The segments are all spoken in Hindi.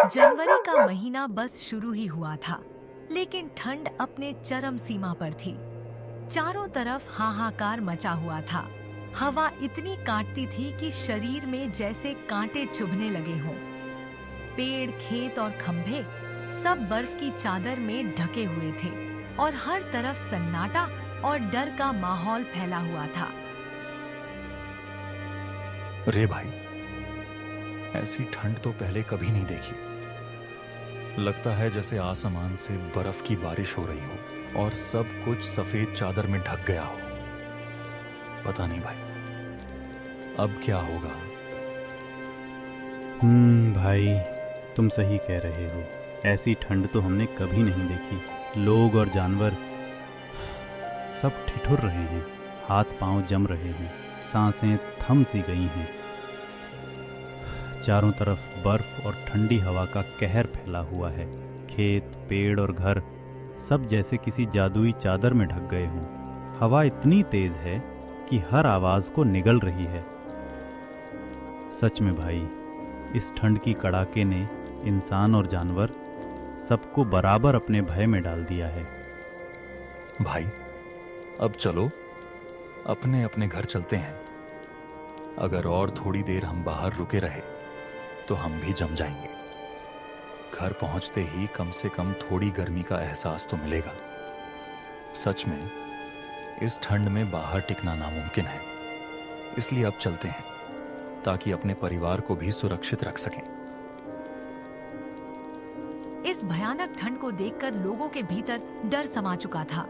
जनवरी का महीना बस शुरू ही हुआ था, लेकिन ठंड अपने चरम सीमा पर थी। चारों तरफ हाहाकार मचा हुआ था। हवा इतनी काटती थी कि शरीर में जैसे कांटे चुभने लगे हों। पेड़, खेत और खंभे सब बर्फ की चादर में ढके हुए थे और हर तरफ सन्नाटा और डर का माहौल फैला हुआ था। रे भाई, ऐसी ठंड तो पहले कभी नहीं देखी। लगता है जैसे आसमान से बर्फ की बारिश हो रही हो और सब कुछ सफेद चादर में ढक गया हो। पता नहीं भाई, अब क्या होगा। भाई, तुम सही कह रहे हो। ऐसी ठंड तो हमने कभी नहीं देखी। लोग और जानवर सब ठिठुर रहे हैं, हाथ पांव जम रहे हैं, सांसें थम सी गई हैं। चारों तरफ बर्फ और ठंडी हवा का कहर फैला हुआ है। खेत, पेड़ और घर सब जैसे किसी जादुई चादर में ढक गए हों। हवा इतनी तेज है कि हर आवाज को निगल रही है। सच में भाई, इस ठंड की कड़ाके ने इंसान और जानवर सबको बराबर अपने भय में डाल दिया है। भाई, अब चलो अपने अपने घर चलते हैं। अगर और थोड़ी देर हम बाहर रुके रहे तो हम भी जम जाएंगे। घर पहुंचते ही कम से कम थोड़ी गर्मी का एहसास तो मिलेगा। सच में इस ठंड में बाहर टिकना नामुमकिन है। इसलिए अब चलते हैं ताकि अपने परिवार को भी सुरक्षित रख सकें। इस भयानक ठंड को देखकर लोगों के भीतर डर समा चुका था।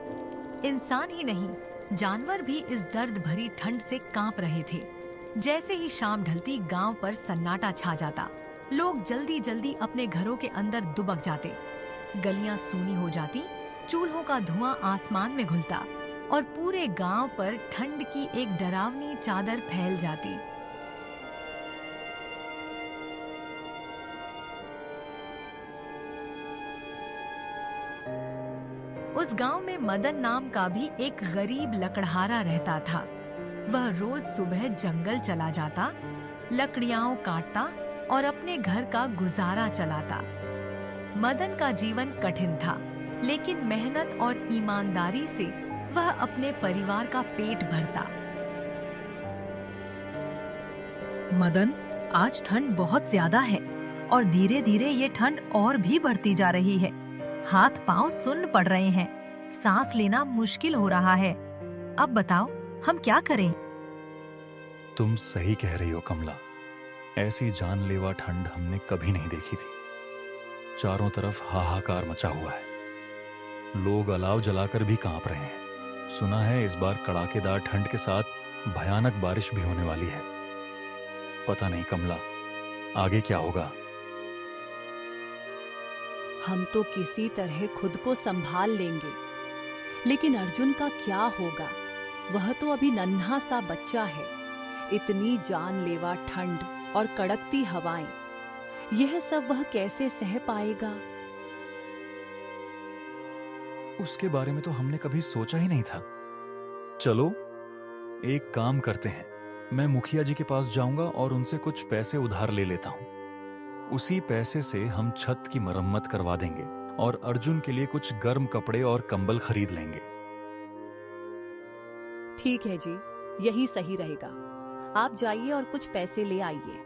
इंसान ही नहीं, जानवर भी इस दर्द भरी ठंड से कांप रहे थे। जैसे ही शाम ढलती, गांव पर सन्नाटा छा जाता। लोग जल्दी जल्दी अपने घरों के अंदर दुबक जाते। गलियां सूनी हो जाती, चूल्हों का धुआं आसमान में घुलता और पूरे गांव पर ठंड की एक डरावनी चादर फैल जाती। उस गांव में मदन नाम का भी एक गरीब लकड़हारा रहता था। वह रोज सुबह जंगल चला जाता, लकड़ियां काटता और अपने घर का गुजारा चलाता। मदन का जीवन कठिन था, लेकिन मेहनत और ईमानदारी से वह अपने परिवार का पेट भरता। मदन, आज ठंड बहुत ज्यादा है और धीरे धीरे ये ठंड और भी बढ़ती जा रही है। हाथ पांव सुन्न पड़ रहे हैं, सांस लेना मुश्किल हो रहा है। अब बताओ, हम क्या करें? तुम सही कह रही हो कमला। ऐसी जानलेवा ठंड हमने कभी नहीं देखी थी। चारों तरफ हाहाकार मचा हुआ है। लोग अलाव जलाकर भी कांप रहे हैं। सुना है इस बार कड़ाकेदार ठंड के साथ भयानक बारिश भी होने वाली है। पता नहीं कमला, आगे क्या होगा। हम तो किसी तरह खुद को संभाल लेंगे, लेकिन अर्जुन का क्या होगा? वह तो अभी नन्हा सा बच्चा है। इतनी जानलेवा ठंड और कड़कती हवाएं, यह सब वह कैसे सह पाएगा? उसके बारे में तो हमने कभी सोचा ही नहीं था। चलो एक काम करते हैं, मैं मुखिया जी के पास जाऊंगा और उनसे कुछ पैसे उधार ले लेता हूं। उसी पैसे से हम छत की मरम्मत करवा देंगे और अर्जुन के लिए कुछ गर्म कपड़े और कंबल खरीद लेंगे। ठीक है जी, यही सही रहेगा। आप जाइए और कुछ पैसे ले आइए।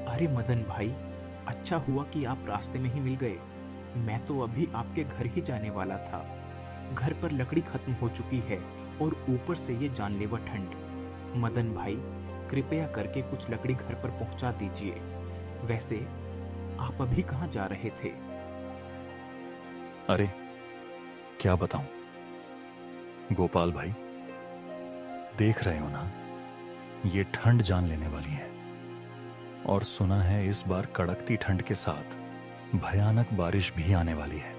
अरे मदन भाई, अच्छा हुआ कि आप रास्ते में ही मिल गए। मैं तो अभी आपके घर ही जाने वाला था। घर पर लकड़ी खत्म हो चुकी है और ऊपर से ये जानलेवा ठंड। मदन भाई, कृपया करके कुछ लकड़ी घर पर पहुंचा दीजिए। वैसे आप अभी कहाँ जा रहे थे? अरे क्या बताऊं गोपाल भाई, देख रहे हो ना, ये ठंड जान लेने वाली है। और सुना है इस बार कड़कती ठंड के साथ भयानक बारिश भी आने वाली है।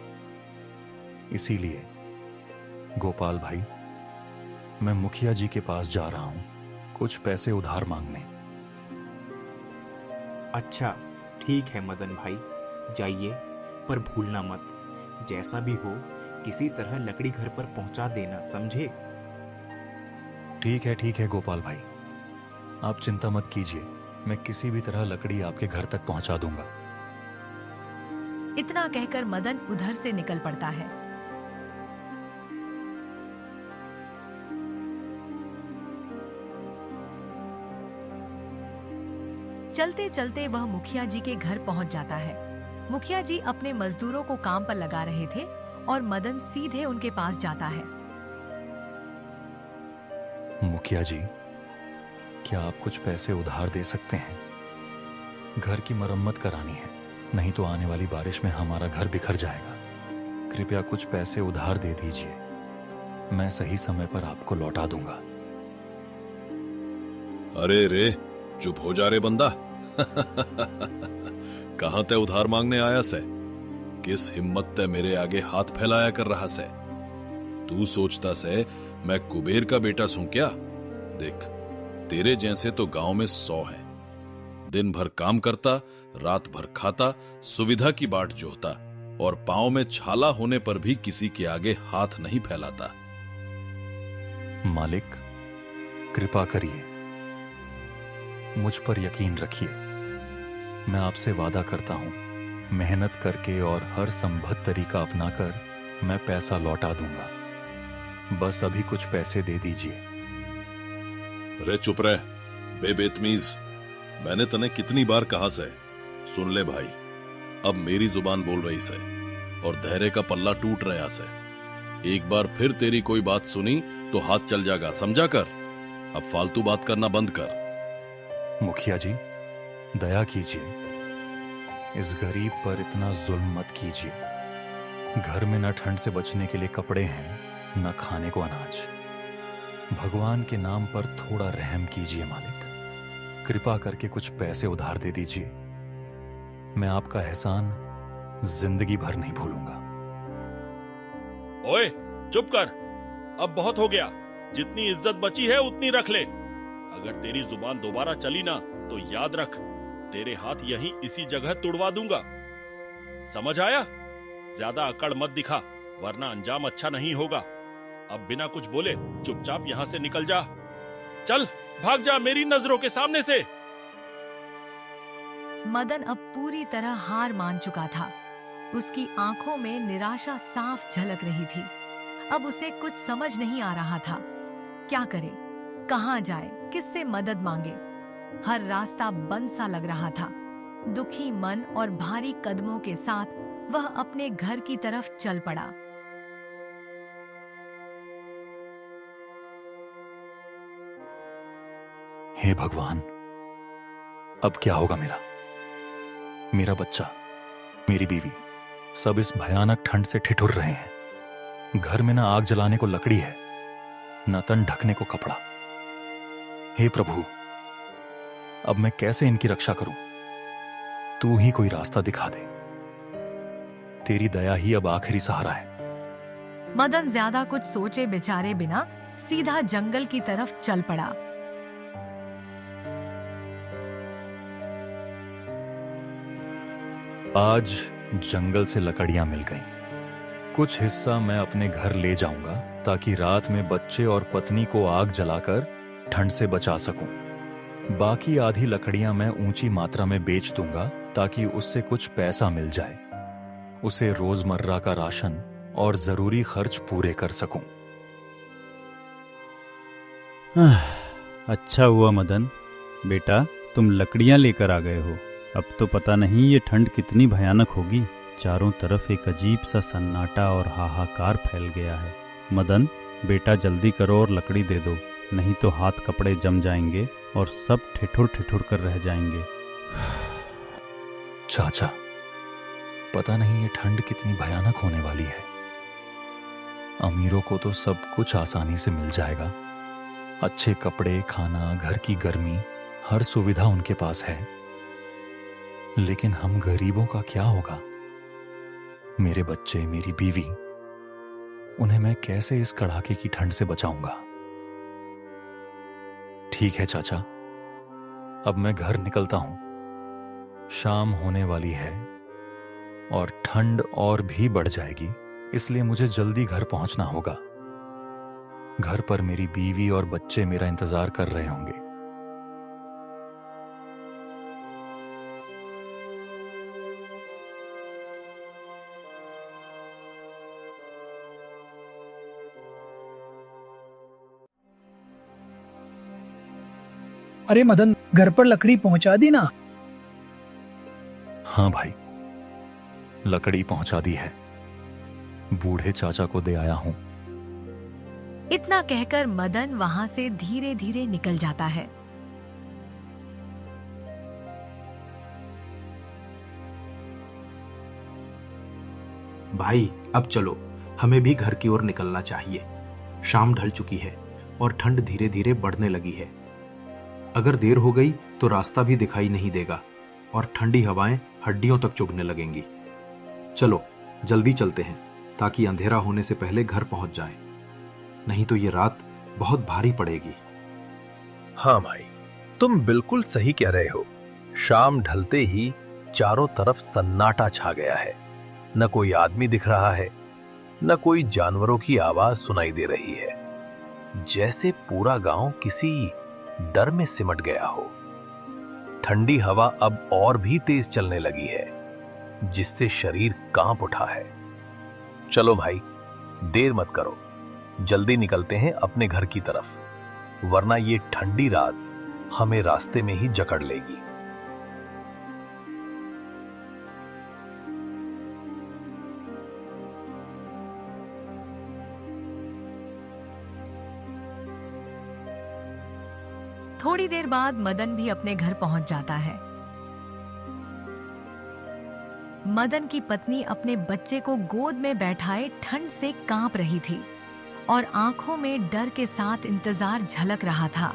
इसीलिए गोपाल भाई, मैं मुखिया जी के पास जा रहा हूं कुछ पैसे उधार मांगने। अच्छा, ठीक है मदन भाई, जाइए, पर भूलना मत, जैसा भी हो किसी तरह लकड़ी घर पर पहुंचा देना, समझे? ठीक है गोपाल भाई, आप चिंता मत कीजिए, मैं किसी भी तरह लकड़ी आपके घर तक पहुंचा दूंगा। इतना कहकर मदन उधर से निकल पड़ता है। चलते चलते वह मुखिया जी के घर पहुंच जाता है। मुखिया जी अपने मजदूरों को काम पर लगा रहे थे और मदन सीधे उनके पास जाता है। मुखिया जी, क्या आप कुछ पैसे उधार दे सकते हैं? घर की मरम्मत करानी है, नहीं तो आने वाली बारिश में हमारा घर बिखर जाएगा। कृपया कुछ पैसे उधार दे दीजिए, मैं सही समय पर आपको लौटा दूंगा। अरे रे, चुप हो जा रे बंदा। कहां ते उधार मांगने आया से? किस हिम्मत ते मेरे आगे हाथ फैलाया कर रहा से? तू सोचता से मैं कुबेर का बेटा सूं क्या? देख, तेरे जैसे तो गांव में 100 हैं। दिन भर काम करता, रात भर खाता, सुविधा की बाट जोहता और पांव में छाला होने पर भी किसी के आगे हाथ नहीं फैलाता। मालिक, कृपा करिए, मुझ पर यकीन रखिए। मैं आपसे वादा करता हूं, मेहनत करके और हर संभव तरीका अपनाकर मैं पैसा लौटा दूंगा। बस अभी कुछ पैसे दे दीजिए। रे चुप रह, बेबेतमीज। मैंने तने कितनी बार कहा से, सुन ले भाई, अब मेरी जुबान बोल रही से और धैर्य का पल्ला टूट रहा से। एक बार फिर तेरी कोई बात सुनी तो हाथ चल जाएगा, समझा कर। अब फालतू बात करना बंद कर। मुखिया जी, दया कीजिए, इस गरीब पर इतना जुल्म मत कीजिए। घर में न ठंड से बचने के लिए कपड़े हैं, न खाने को अनाज। भगवान के नाम पर थोड़ा रहम कीजिए मालिक। कृपा करके कुछ पैसे उधार दे दीजिए, मैं आपका एहसान जिंदगी भर नहीं भूलूंगा। ओए, चुप कर, अब बहुत हो गया। जितनी इज्जत बची है उतनी रख ले। अगर तेरी जुबान दोबारा चली ना तो याद रख, तेरे हाथ यहीं इसी जगह तुड़वा दूंगा। समझ आया? ज्यादा अकड़ मत दिखा, वरना अंजाम अच्छा नहीं होगा। अब बिना कुछ बोले चुपचाप यहां से निकल जा। चल, भाग जा मेरी नजरों के सामने से। मदन अब पूरी तरह हार मान चुका था। उसकी आंखों में निराशा साफ झलक रही थी। अब उसे कुछ समझ नहीं आ रहा था, क्या करे, कहां जाए, किससे मदद मांगे। हर रास्ता बंद सा लग रहा था। दुखी मन और भारी कदमों के साथ वह अपने घर की तरफ चल पड़ा। हे भगवान, अब क्या होगा मेरा बच्चा, मेरी बीवी, सब इस भयानक ठंड से ठिठुर रहे हैं। घर में न आग जलाने को लकड़ी है, न तन ढकने को कपड़ा। हे प्रभु, अब मैं कैसे इनकी रक्षा करूं? तू ही कोई रास्ता दिखा दे। तेरी दया ही अब आखिरी सहारा है। मदन ज्यादा कुछ सोचे बिचारे बिना सीधा जंगल की तरफ चल पड़ा। आज जंगल से लकड़ियां मिल गईं। कुछ हिस्सा मैं अपने घर ले जाऊंगा ताकि रात में बच्चे और पत्नी को आग जलाकर ठंड से बचा सकूं। बाकी आधी लकड़ियां मैं ऊंची मात्रा में बेच दूंगा ताकि उससे कुछ पैसा मिल जाए, उसे रोजमर्रा का राशन और जरूरी खर्च पूरे कर सकूं। अच्छा हुआ मदन, बेटा तुम लकड़ियां लेकर आ गए हो। अब तो पता नहीं ये ठंड कितनी भयानक होगी। चारों तरफ एक अजीब सा सन्नाटा और हाहाकार फैल गया है। मदन बेटा जल्दी करो और लकड़ी दे दो, नहीं तो हाथ कपड़े जम जाएंगे और सब ठिठुर ठिठुर कर रह जाएंगे। चाचा, पता नहीं ये ठंड कितनी भयानक होने वाली है। अमीरों को तो सब कुछ आसानी से मिल जाएगा, अच्छे कपड़े, खाना, घर की गर्मी, हर सुविधा उनके पास है। लेकिन हम गरीबों का क्या होगा? मेरे बच्चे, मेरी बीवी, उन्हें मैं कैसे इस कड़ाके की ठंड से बचाऊंगा। ठीक है चाचा, अब मैं घर निकलता हूं। शाम होने वाली है और ठंड और भी बढ़ जाएगी, इसलिए मुझे जल्दी घर पहुंचना होगा। घर पर मेरी बीवी और बच्चे मेरा इंतजार कर रहे होंगे। अरे मदन, घर पर लकड़ी पहुंचा दी ना? हाँ भाई, लकड़ी पहुंचा दी है। बूढ़े चाचा को दे आया हूं। इतना कहकर मदन वहां से धीरे धीरे निकल जाता है। भाई अब चलो, हमें भी घर की ओर निकलना चाहिए। शाम ढल चुकी है और ठंड धीरे धीरे बढ़ने लगी है। अगर देर हो गई तो रास्ता भी दिखाई नहीं देगा और ठंडी हवाएं हड्डियों तक चुभने लगेंगी। चलो जल्दी चलते हैं ताकि अंधेरा होने से पहले घर पहुंच जाए, नहीं तो ये रात बहुत भारी पड़ेगी। हाँ भाई, तुम बिल्कुल सही कह रहे हो। शाम ढलते ही चारों तरफ सन्नाटा छा गया है। न कोई आदमी दिख रहा है, न कोई जानवरों की आवाज सुनाई दे रही है। जैसे पूरा गांव किसी डर में सिमट गया हो। ठंडी हवा अब और भी तेज चलने लगी है, जिससे शरीर कांप उठा है। चलो भाई, देर मत करो, जल्दी निकलते हैं अपने घर की तरफ, वरना ये ठंडी रात हमें रास्ते में ही जकड़ लेगी। थोड़ी देर बाद मदन भी अपने घर पहुंच जाता है। मदन की पत्नी अपने बच्चे को गोद में बैठाए ठंड से कांप रही थी और आंखों में डर के साथ इंतजार झलक रहा था।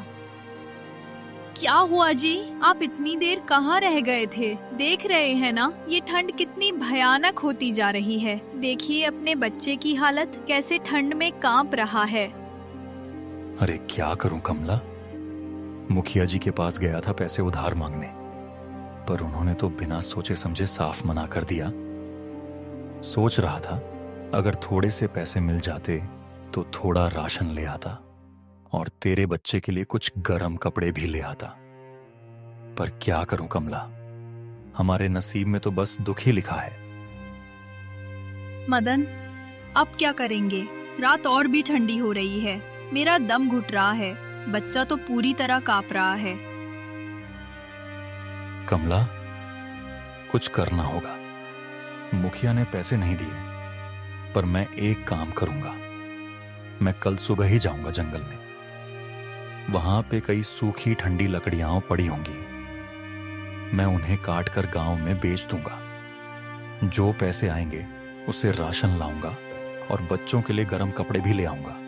क्या हुआ जी? आप इतनी देर कहाँ रह गए थे? देख रहे हैं ना, ये ठंड कितनी भयानक होती जा रही है। देखिए अपने बच्चे की हालत, कैसे ठंड में कांप रहा है। अरे क्या करूं कमला, मुखिया जी के पास गया था पैसे उधार मांगने, पर उन्होंने तो बिना सोचे समझे साफ मना कर दिया। सोच रहा था अगर थोड़े से पैसे मिल जाते तो थोड़ा राशन ले आता और तेरे बच्चे के लिए कुछ गर्म कपड़े भी ले आता। पर क्या करूं कमला, हमारे नसीब में तो बस दुख ही लिखा है। मदन, अब क्या करेंगे? रात और भी ठंडी हो रही है, मेरा दम घुट रहा है, बच्चा तो पूरी तरह कांप रहा है। कमला, कुछ करना होगा। मुखिया ने पैसे नहीं दिए, पर मैं एक काम करूंगा। मैं कल सुबह ही जाऊंगा जंगल में। वहां पे कई सूखी ठंडी लकड़ियां पड़ी होंगी, मैं उन्हें काट कर गांव में बेच दूंगा। जो पैसे आएंगे उससे राशन लाऊंगा और बच्चों के लिए गर्म कपड़े भी ले आऊंगा।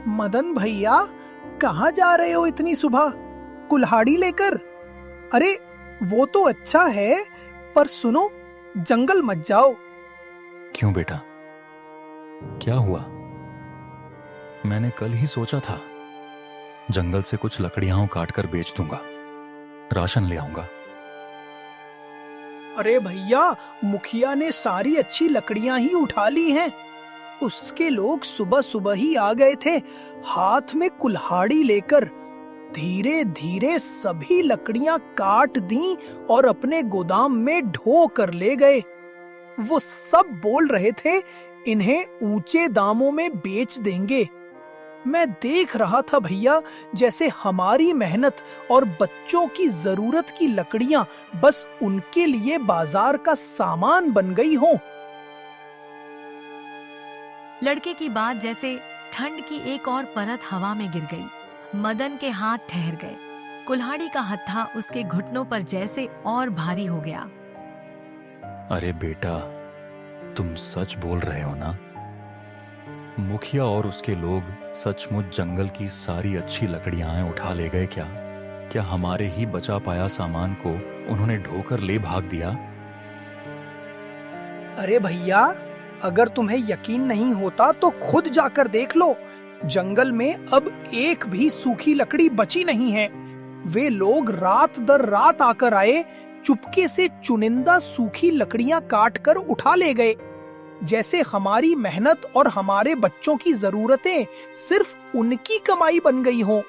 मदन भैया, कहाँ जा रहे हो इतनी सुबह कुल्हाड़ी लेकर? अरे वो तो अच्छा है, पर सुनो, जंगल मत जाओ। क्यों बेटा, क्या हुआ? मैंने कल ही सोचा था जंगल से कुछ लकड़ियां काट कर बेच दूंगा, राशन ले आऊंगा। अरे भैया, मुखिया ने सारी अच्छी लकड़ियां ही उठा ली हैं। उसके लोग सुबह सुबह ही आ गए थे, हाथ में कुल्हाड़ी लेकर। धीरे धीरे सभी लकड़ियां काट दी और अपने गोदाम में ढो कर ले गए। वो सब बोल रहे थे इन्हें ऊंचे दामों में बेच देंगे। मैं देख रहा था भैया, जैसे हमारी मेहनत और बच्चों की जरूरत की लकड़ियां बस उनके लिए बाजार का सामान बन गई हों। लड़के की बात जैसे ठंड की एक और परत हवा में गिर गई। मदन के हाथ ठहर गए। कुल्हाड़ी का हत्था उसके घुटनों पर जैसे और भारी हो गया। अरे बेटा, तुम सच बोल रहे हो ना? मुखिया और उसके लोग सचमुच जंगल की सारी अच्छी लकड़ियां उठा ले गए क्या? क्या हमारे ही बचा पाया सामान को उन्होंने ढोकर ले भाग दिया? अरे भैया, अगर तुम्हें यकीन नहीं होता तो खुद जाकर देख लो। जंगल में अब एक भी सूखी लकड़ी बची नहीं है। वे लोग रात दर रात आकर आए, चुपके से चुनिंदा सूखी लकड़ियां काट कर उठा ले गए, जैसे हमारी मेहनत और हमारे बच्चों की जरूरतें सिर्फ उनकी कमाई बन गई हो।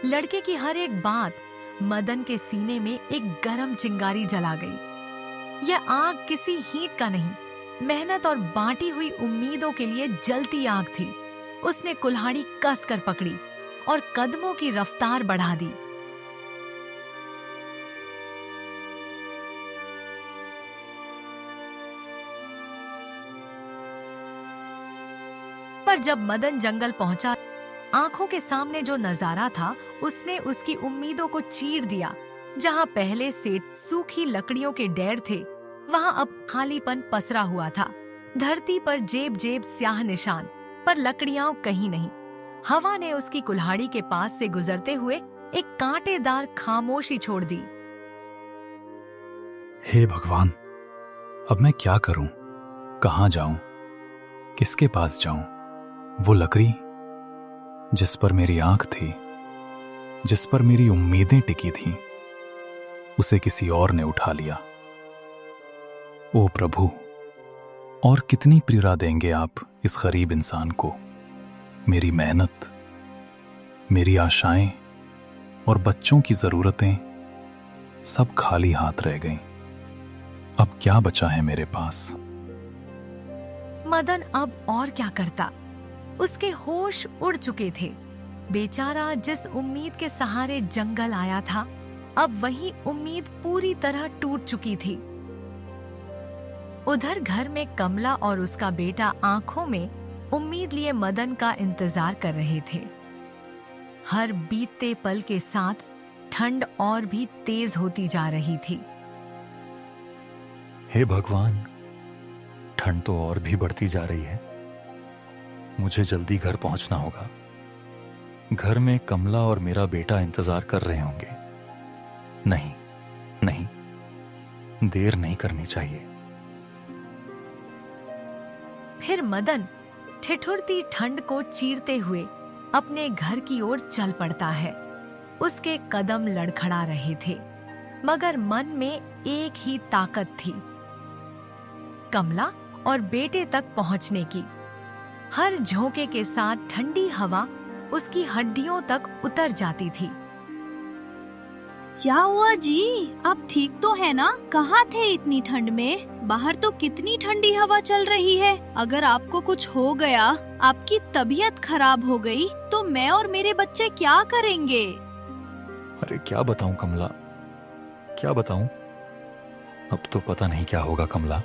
लड़के की हर एक बात मदन के सीने में एक गरम चिंगारी जला गई। यह आग किसी हीट का नहीं, मेहनत और बांटी हुई उम्मीदों के लिए जलती आग थी। उसने कुल्हाड़ी कस कर पकड़ी और कदमों की रफ्तार बढ़ा दी। पर जब मदन जंगल पहुंचा, आंखों के सामने जो नजारा था उसने उसकी उम्मीदों को चीर दिया। जहां पहले से सूखी लकड़ियों के ढेर थे, वहां अब खालीपन पसरा हुआ था। धरती पर जेब जेब स्याह निशान, पर लकड़ियां कहीं नहीं। हवा ने उसकी कुल्हाड़ी के पास से गुजरते हुए एक कांटेदार खामोशी छोड़ दी। हे भगवान, अब मैं क्या करूं? कहां जाऊं? किसके पास जाऊं? वो लकड़ी जिस पर मेरी आंख थी, जिस पर मेरी उम्मीदें टिकी थीं, उसे किसी और ने उठा लिया। ओ प्रभु, और कितनी पीड़ा देंगे आप इस गरीब इंसान को? मेरी मेहनत, मेरी आशाएं और बच्चों की जरूरतें सब खाली हाथ रह गईं। अब क्या बचा है मेरे पास? मदन अब और क्या करता? उसके होश उड़ चुके थे। बेचारा जिस उम्मीद के सहारे जंगल आया था, अब वही उम्मीद पूरी तरह टूट चुकी थी। उधर घर में कमला और उसका बेटा आंखों में उम्मीद लिए मदन का इंतजार कर रहे थे। हर बीतते पल के साथ ठंड और भी तेज होती जा रही थी। हे भगवान, ठंड तो और भी बढ़ती जा रही है। मुझे जल्दी घर पहुंचना होगा। घर में कमला और मेरा बेटा इंतजार कर रहे होंगे। नहीं नहीं, देर नहीं करनी चाहिए। फिर मदन ठिठुरती ठंड को चीरते हुए अपने घर की ओर चल पड़ता है। उसके कदम लड़खड़ा रहे थे, मगर मन में एक ही ताकत थी, कमला और बेटे तक पहुंचने की। हर झोंके के साथ ठंडी हवा उसकी हड्डियों तक उतर जाती थी। क्या हुआ जी? आप ठीक तो है ना? कहाँ थे इतनी ठंड में? बाहर तो कितनी ठंडी हवा चल रही है। अगर आपको कुछ हो गया, आपकी तबीयत खराब हो गई, तो मैं और मेरे बच्चे क्या करेंगे? अरे क्या बताऊं कमला, क्या बताऊं? अब तो पता नहीं क्या होगा कमला।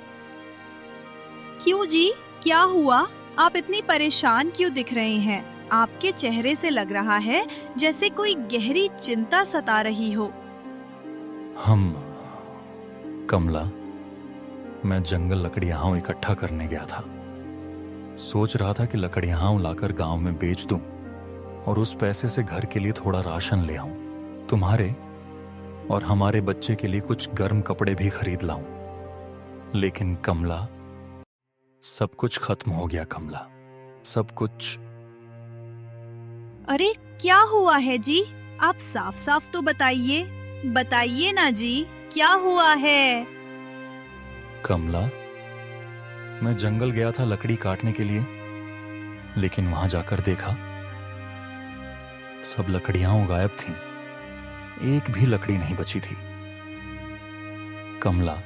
क्यों जी, क्या हुआ? आप इतनी परेशान क्यों दिख रहे हैं? आपके चेहरे से लग रहा है जैसे कोई गहरी चिंता सता रही हो। कमला, मैं जंगल लकड़ियां इकट्ठा करने गया था। सोच रहा था कि लकड़ियां लाकर गांव में बेच दूं और उस पैसे से घर के लिए थोड़ा राशन ले आऊं, तुम्हारे और हमारे बच्चे के लिए कुछ गर्म कपड़े भी खरीद लाऊं। लेकिन कमला, सब कुछ खत्म हो गया कमला, सब कुछ। अरे क्या हुआ है जी? आप साफ साफ तो बताइए, बताइए ना जी, क्या हुआ है? कमला, मैं जंगल गया था लकड़ी काटने के लिए, लेकिन वहां जाकर देखा सब लकड़ियां गायब थीं। एक भी लकड़ी नहीं बची थी। कमला,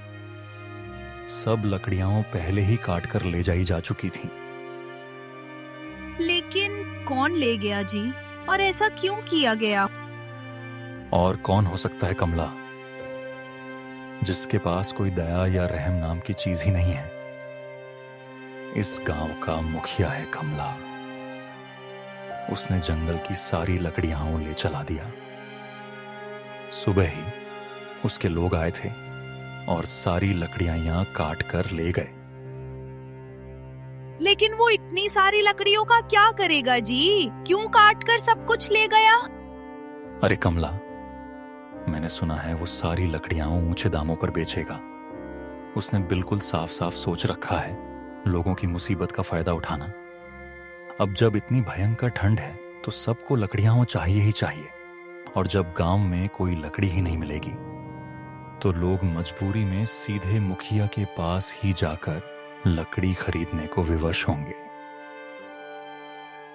सब लकड़ियां पहले ही काट कर ले जाई जा चुकी थी। लेकिन कौन ले गया जी? और ऐसा क्यों किया गया? और कौन हो सकता है कमला, जिसके पास कोई दया या रहम नाम की चीज ही नहीं है? इस गांव का मुखिया है कमला। उसने जंगल की सारी लकड़ियां ले चला दिया। सुबह ही उसके लोग आए थे और सारी लकड़ियां यहां काट कर ले गए। लेकिन वो इतनी सारी लकड़ियों का क्या करेगा जी? क्यों काट कर सब कुछ ले गया? अरे कमला, मैंने सुना है वो सारी लकड़ियां ऊंचे दामों पर बेचेगा। उसने बिल्कुल साफ साफ सोच रखा है लोगों की मुसीबत का फायदा उठाना। अब जब इतनी भयंकर ठंड है तो सबको लकड़ियां चाहिए ही चाहिए, और जब गांव में कोई लकड़ी ही नहीं मिलेगी तो लोग मजबूरी में सीधे मुखिया के पास ही जाकर लकड़ी खरीदने को विवश होंगे।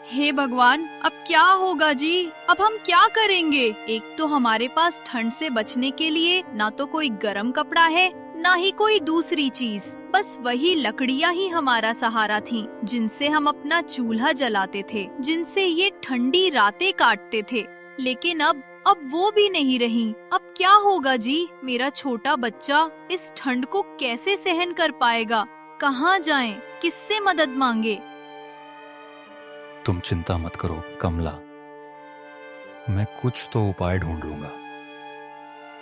हे भगवान, अब क्या होगा जी? अब हम क्या करेंगे? एक तो हमारे पास ठंड से बचने के लिए ना तो कोई गर्म कपड़ा है, ना ही कोई दूसरी चीज। बस वही लकड़ियां ही हमारा सहारा थीं, जिनसे हम अपना चूल्हा जलाते थे, जिनसे ये ठंडी रातें काटते थे। लेकिन अब वो भी नहीं रही। अब क्या होगा जी? मेरा छोटा बच्चा इस ठंड को कैसे सहन कर पाएगा? कहाँ जाएं? किससे मदद मांगे? तुम चिंता मत करो कमला, मैं कुछ तो उपाय ढूंढ लूंगा।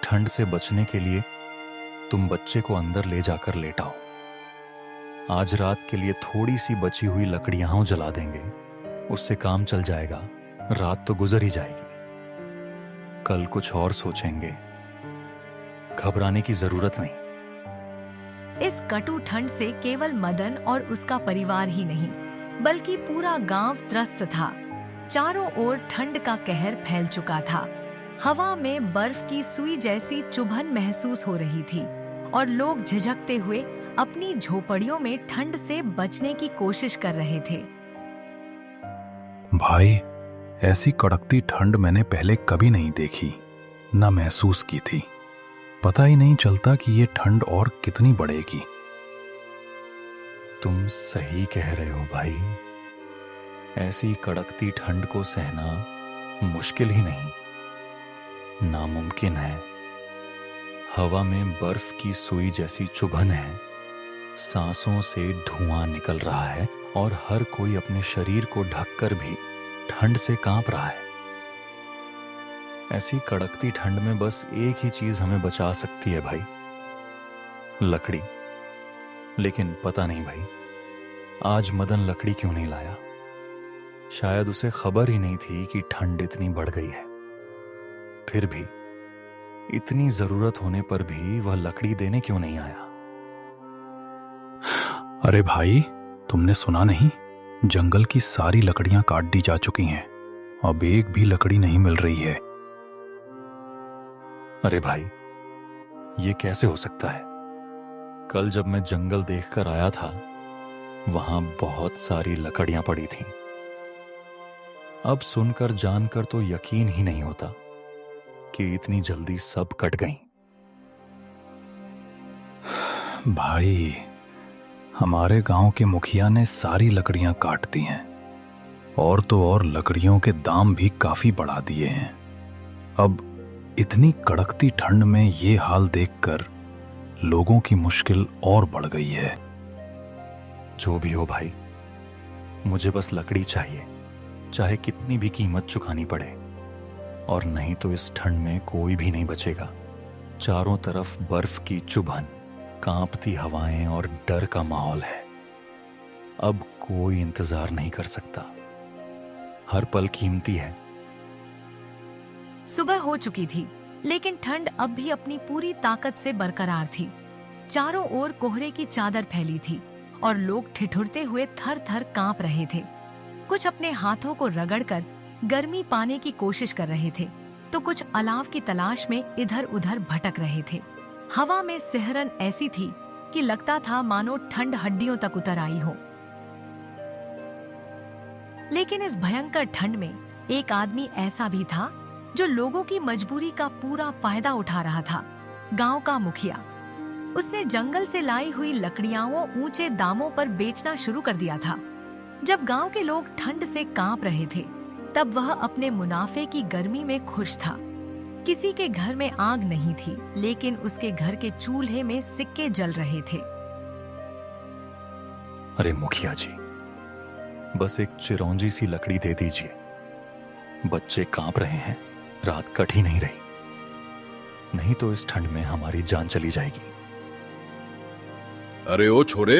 ठंड से बचने के लिए तुम बच्चे को अंदर ले जाकर लेटाओ। आज रात के लिए थोड़ी सी बची हुई लकड़ियां जला देंगे, उससे काम चल जाएगा। रात तो गुजर ही जाएगी। कल कुछ और सोचेंगे, घबराने की जरूरत नहीं। इस कटु ठंड से केवल मदन और उसका परिवार ही नहीं बल्कि पूरा गांव त्रस्त था। चारों ओर ठंड का कहर फैल चुका था। हवा में बर्फ की सुई जैसी चुभन महसूस हो रही थी और लोग झिझकते हुए अपनी झोपड़ियों में ठंड से बचने की कोशिश कर रहे थे। भाई, ऐसी कड़कती ठंड मैंने पहले कभी नहीं देखी, न महसूस की थी। पता ही नहीं चलता कि ये ठंड और कितनी बढ़ेगी। तुम सही कह रहे हो भाई, ऐसी कड़कती ठंड को सहना मुश्किल ही नहीं, नामुमकिन है। हवा में बर्फ की सुई जैसी चुभन है, सांसों से धुआं निकल रहा है और हर कोई अपने शरीर को ढककर भी ठंड से कांप रहा है। ऐसी कड़कती ठंड में बस एक ही चीज हमें बचा सकती है भाई, लकड़ी। लेकिन पता नहीं भाई, आज मदन लकड़ी क्यों नहीं लाया? शायद उसे खबर ही नहीं थी कि ठंड इतनी बढ़ गई है। फिर भी इतनी जरूरत होने पर भी वह लकड़ी देने क्यों नहीं आया? अरे भाई, तुमने सुना नहीं? जंगल की सारी लकड़ियां काट दी जा चुकी हैं। अब एक भी लकड़ी नहीं मिल रही है। अरे भाई, ये कैसे हो सकता है? कल जब मैं जंगल देखकर आया था, वहां बहुत सारी लकड़ियां पड़ी थीं। अब सुनकर जानकर तो यकीन ही नहीं होता कि इतनी जल्दी सब कट गईं। भाई, हमारे गांव के मुखिया ने सारी लकड़ियां काट दी हैं, और तो और लकड़ियों के दाम भी काफी बढ़ा दिए हैं। अब इतनी कड़कती ठंड में ये हाल देखकर लोगों की मुश्किल और बढ़ गई है। जो भी हो भाई, मुझे बस लकड़ी चाहिए, चाहे कितनी भी कीमत चुकानी पड़े। और नहीं तो इस ठंड में कोई भी नहीं बचेगा। चारों तरफ बर्फ की चुभन, कांपती हवाएं और डर का माहौल है। अब कोई इंतजार नहीं कर सकता। हर पल कीमती है। सुबह हो चुकी थी, लेकिन ठंड अब भी अपनी पूरी ताकत से बरकरार थी। चारों ओर कोहरे की चादर फैली थी और लोग ठिठुरते हुए थर थर कांप रहे थे। कुछ अपने हाथों को रगड़कर गर्मी पाने की कोशिश कर रहे थे, तो कुछ अलाव की तलाश में इधर उधर भटक रहे थे। हवा में सिहरन ऐसी थी कि लगता था मानो ठंड हड्डियों तक उतर आई हो। लेकिन इस भयंकर ठंड में एक आदमी ऐसा भी था जो लोगों की मजबूरी का पूरा फायदा उठा रहा था। गांव का मुखिया। उसने जंगल से लाई हुई लकड़ियां ऊंचे दामों पर बेचना शुरू कर दिया था। जब गांव के लोग ठंड से कांप रहे थे, तब वह अपने मुनाफे की गर्मी में खुश था। किसी के घर में आग नहीं थी, लेकिन उसके घर के चूल्हे में सिक्के जल रहे थे। अरे मुखिया जी, बस एक चिरौंजी सी लकड़ी दे दीजिए। बच्चे कांप रहे हैं, रात कट ही नहीं रही, नहीं तो इस ठंड में हमारी जान चली जाएगी। अरे ओ छोरे,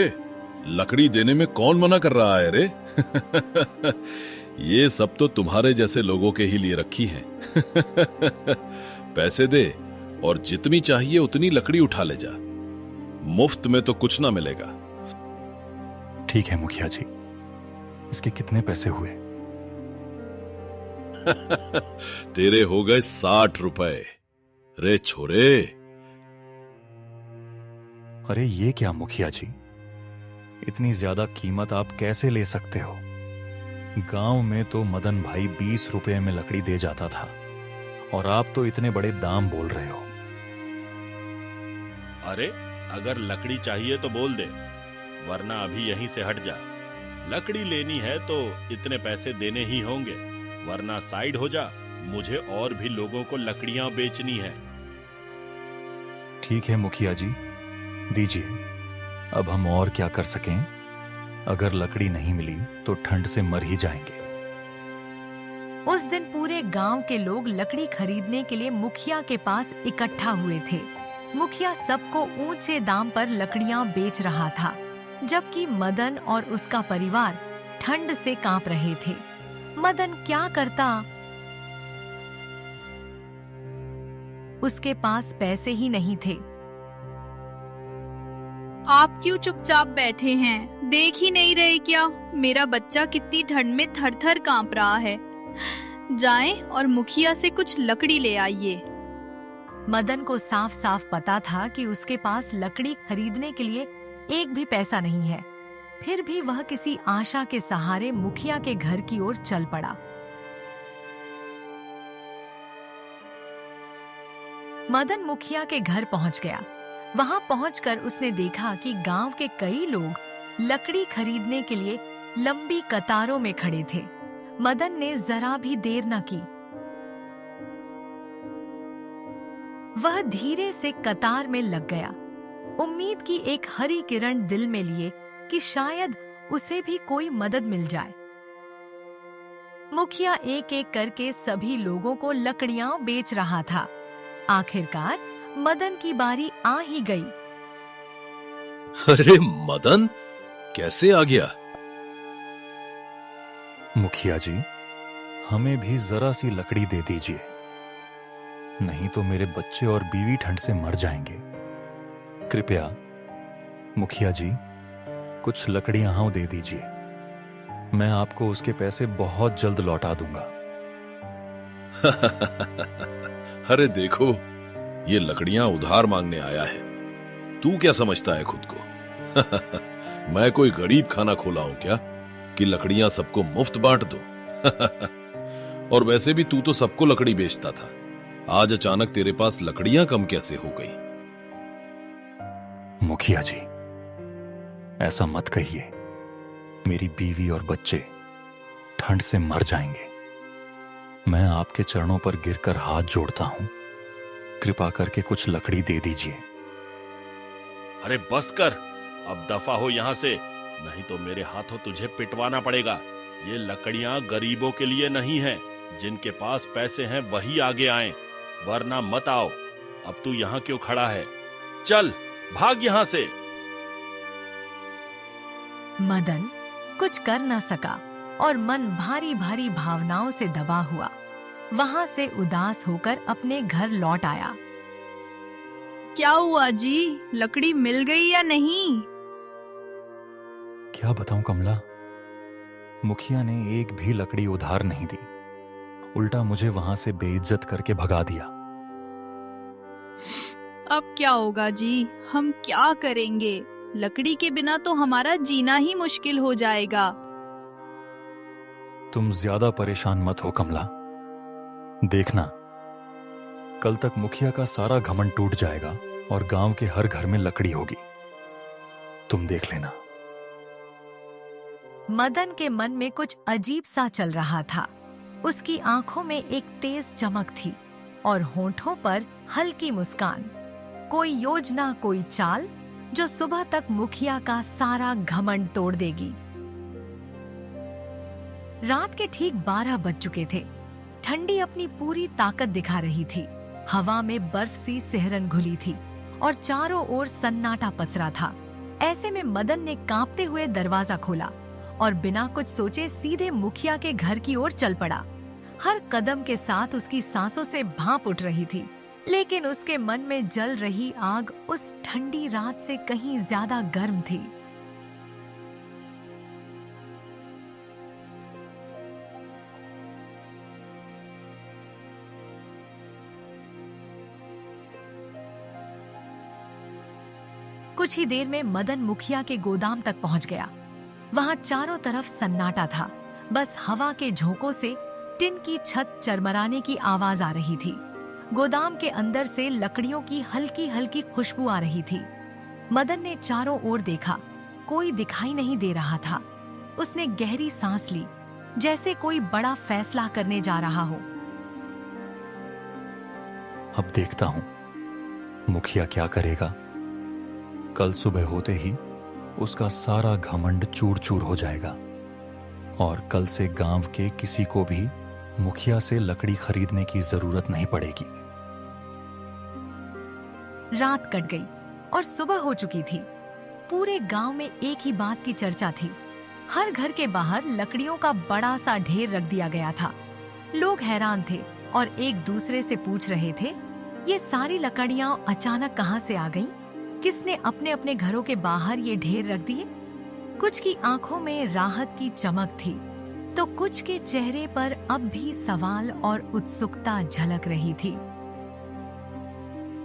लकड़ी देने में कौन मना कर रहा है रे? ये सब तो तुम्हारे जैसे लोगों के ही लिए रखी हैं। पैसे दे और जितनी चाहिए उतनी लकड़ी उठा ले जा। मुफ्त में तो कुछ ना मिलेगा। ठीक है मुखिया जी, इसके कितने पैसे हुए? तेरे हो गए 60 रुपए। रे छोरे। अरे ये क्या मुखिया जी, इतनी ज्यादा कीमत आप कैसे ले सकते हो? गांव में तो मदन भाई 20 रुपए में लकड़ी दे जाता था, और आप तो इतने बड़े दाम बोल रहे हो। अरे अगर लकड़ी चाहिए तो बोल दे, वरना अभी यहीं से हट जा। लकड़ी लेनी है तो इतने पैसे देने ही होंगे, वरना साइड हो जा। मुझे और भी लोगों को लकड़ियां बेचनी है। ठीक है मुखिया जी, दीजिए। अब हम और क्या कर सकें? अगर लकड़ी नहीं मिली तो ठंड से मर ही जाएंगे। उस दिन पूरे गांव के लोग लकड़ी खरीदने के लिए मुखिया के पास इकट्ठा हुए थे। मुखिया सबको ऊंचे दाम पर लकड़ियां बेच रहा था, जबकि मदन और उसका परिवार ठंड से कांप रहे थे। मदन क्या करता? उसके पास पैसे ही नहीं थे। आप क्यों चुपचाप बैठे हैं? देख ही नहीं रहे क्या? मेरा बच्चा कितनी ठंड में थर-थर कांप रहा है। जाएं और मुखिया से कुछ लकड़ी ले आइए। मदन को साफ साफ पता था कि उसके पास लकड़ी खरीदने के लिए एक भी पैसा नहीं है। फिर भी वह किसी आशा के सहारे मुखिया के घर की ओर चल पड़ा। मदन मुखिया के घर पहुंच गया। वहां पहुंचकर उसने देखा कि गांव के कई लोग लकड़ी खरीदने के लिए लंबी कतारों में खड़े थे। मदन ने जरा भी देर न की। वह धीरे से कतार में लग गया, उम्मीद की एक हरी किरण दिल में लिए कि शायद उसे भी कोई मदद मिल जाए। मुखिया एक एक करके सभी लोगों को लकड़ियां बेच रहा था। आखिरकार मदन की बारी आ ही गई। अरे मदन, कैसे आ गया? मुखिया जी, हमें भी जरा सी लकड़ी दे दीजिए, नहीं तो मेरे बच्चे और बीवी ठंड से मर जाएंगे। कृपया मुखिया जी, कुछ लकड़ियां हाँ दे दीजिए। मैं आपको उसके पैसे बहुत जल्द लौटा दूंगा। अरे देखो, ये लकड़ियां उधार मांगने आया है। तू क्या समझता है खुद को? मैं कोई गरीब खाना खोला हूं क्या कि लकड़ियां सबको मुफ्त बांट दूं? और वैसे भी तू तो सबको लकड़ी बेचता था। आज अचानक तेरे पास लकड़ियां कम कैसे हो गई? मुखिया जी, ऐसा मत कहिए। मेरी बीवी और बच्चे ठंड से मर जाएंगे। मैं आपके चरणों पर गिरकर हाथ जोड़ता हूं, कृपा करके कुछ लकड़ी दे दीजिए। अरे बस कर, अब दफा हो यहाँ से, नहीं तो मेरे हाथों तुझे पिटवाना पड़ेगा। ये लकड़ियां गरीबों के लिए नहीं हैं। जिनके पास पैसे हैं वही आगे आएं, वरना मत आओ। अब तू यहाँ क्यों खड़ा है? चल भाग यहाँ से। मदन कुछ कर न सका और मन भारी भारी भावनाओं से दबा हुआ वहां से उदास होकर अपने घर लौट आया। क्या हुआ जी? लकड़ी मिल गई या नहीं? क्या बताऊं कमला, मुखिया ने एक भी लकड़ी उधार नहीं दी, उल्टा मुझे वहां से बेइज्जत करके भगा दिया। अब क्या होगा जी? हम क्या करेंगे? लकड़ी के बिना तो हमारा जीना ही मुश्किल हो जाएगा। तुम ज्यादा परेशान मत हो कमला। देखना, कल तक मुखिया का सारा घमंड टूट जाएगा और गांव के हर घर में लकड़ी होगी। तुम देख लेना। मदन के मन में कुछ अजीब सा चल रहा था। उसकी आंखों में एक तेज चमक थी और होठों पर हल्की मुस्कान। कोई योजना, कोई चाल, जो सुबह तक मुखिया का सारा घमंड तोड़ देगी। रात के ठीक 12 बज चुके थे। ठंडी अपनी पूरी ताकत दिखा रही थी। हवा में बर्फ सी सिहरन घुली थी और चारों ओर सन्नाटा पसरा था। ऐसे में मदन ने कांपते हुए दरवाजा खोला और बिना कुछ सोचे सीधे मुखिया के घर की ओर चल पड़ा। हर कदम के साथ उसकी सांसों से भाप उठ रही थी, लेकिन उसके मन में जल रही आग उस ठंडी रात से कहीं ज्यादा गर्म थी। कुछ ही देर में मदन मुखिया के गोदाम तक पहुंच गया। वहां चारों तरफ सन्नाटा था। बस हवा के झोंकों से टिन की छत चरमराने की आवाज आ रही थी। गोदाम के अंदर से लकड़ियों की हल्की हल्की खुशबू आ रही थी। मदन ने चारों ओर देखा, कोई दिखाई नहीं दे रहा था। उसने गहरी सांस ली, जैसे कोई बड़ा फैसला करने जा रहा हो। अब देखता हूं मुखिया क्या करेगा। कल सुबह होते ही उसका सारा घमंड चूर चूर हो जाएगा और कल से गांव के किसी को भी मुखिया से लकड़ी खरीदने की जरूरत नहीं पड़ेगी। रात कट गई और सुबह हो चुकी थी। पूरे गांव में एक ही बात की चर्चा थी। हर घर के बाहर लकड़ियों का बड़ा सा ढेर रख दिया गया था। लोग हैरान थे और एक दूसरे से पूछ रहे थे, ये सारी लकड़ियां अचानक कहां से आ गईं? किसने अपने अपने घरों के बाहर ये ढेर रख दिए? कुछ की आंखों में राहत की चमक थी, तो कुछ के चेहरे पर अब भी सवाल और उत्सुकता झलक रही थी।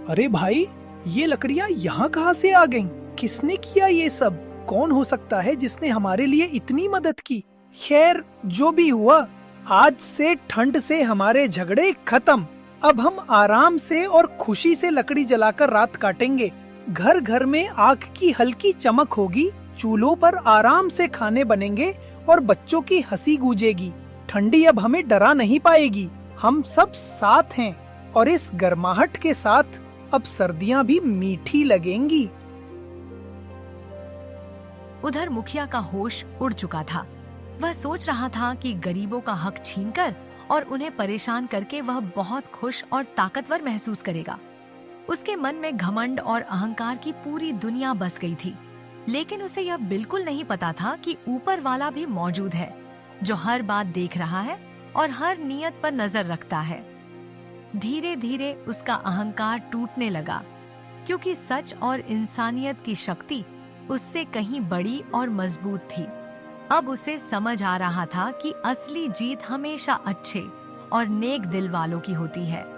अरे भाई, ये लकड़ियां यहाँ कहाँ से आ गईं? किसने किया ये सब? कौन हो सकता है जिसने हमारे लिए इतनी मदद की? खैर, जो भी हुआ, आज से ठंड से हमारे झगड़े खत्म। अब हम आराम से और खुशी से लकड़ी जलाकर रात काटेंगे। घर घर में आग की हल्की चमक होगी, चूल्हों पर आराम से खाने बनेंगे और बच्चों की हंसी गूंजेगी। ठंडी अब हमें डरा नहीं पाएगी। हम सब साथ हैं और इस गर्माहट के साथ अब सर्दियां भी मीठी लगेंगी। उधर मुखिया का होश उड़ चुका था। वह सोच रहा था कि गरीबों का हक छीनकर और उन्हें परेशान करके वह बहुत खुश और ताकतवर महसूस करेगा। उसके मन में घमंड और अहंकार की पूरी दुनिया बस गई थी, लेकिन उसे यह बिल्कुल नहीं पता था कि ऊपर वाला भी मौजूद है, जो हर बात देख रहा है और हर नियत पर नजर रखता है। धीरे धीरे उसका अहंकार टूटने लगा, क्योंकि सच और इंसानियत की शक्ति उससे कहीं बड़ी और मजबूत थी। अब उसे समझ आ रहा था कि असली जीत हमेशा अच्छे और नेक दिल वालों की होती है।